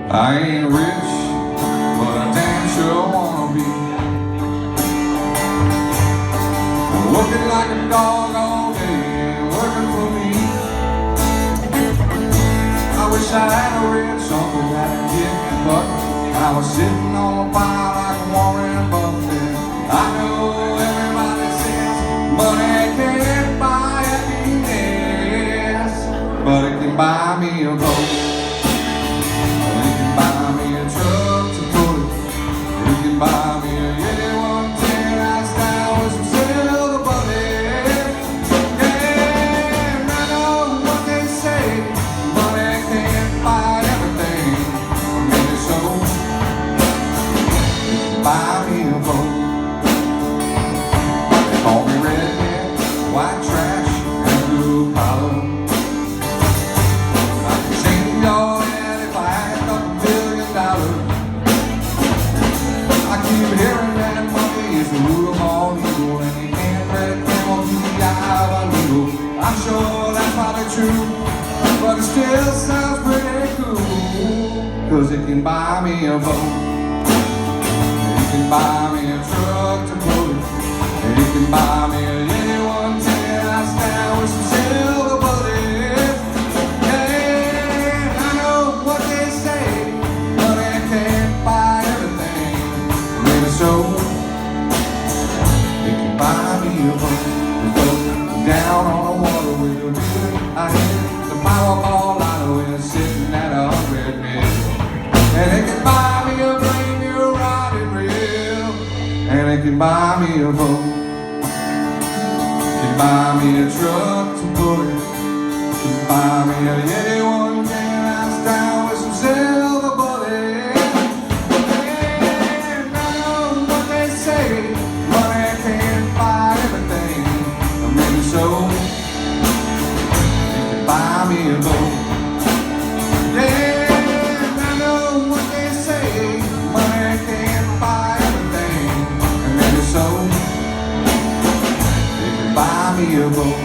I ain't rich, but I damn sure wanna be. Working like a dog all day, working for me. I wish I had a rich uncle that could give me buck. I was sitting on a pile like Warren Buffett. I know everybody says money can't buy happiness, but it can buy me a boat. It can buy me a truck to pull it. It can buy me a Yeti 110 ice down with some silver bullet. And I know what they say, money can't buy everything. Maybe so. It can buy me a boat. They call me redneck, white trash, and blue collar. I can change all that if I had $2 billion. I keep hearing that money is the root of all evil, and you can't thread a camel through the eye of a needle. I'm sure that's probably true, but it still sounds pretty cool, 'cause it can buy me a boat. It can buy me a truck to pull it. It can buy me a Yeti 110 ice down with some silver bullets. And I know what they say, money can't buy everything. Maybe so. It can buy me a boat. Down on the water with a river. I hit the Powerball lotto and sitting at 100 million. And it can buy me a brand new rotted reel. And it can buy me a boat. It can buy me a truck to pull it. It can buy me a Yeti 110 ice down with some silver bullets. And I know what they say, money can't buy everything. Or maybe so. It can buy me a boat. Yeah, I know what they say, money can't buy everything. And maybe so. It can buy me a boat.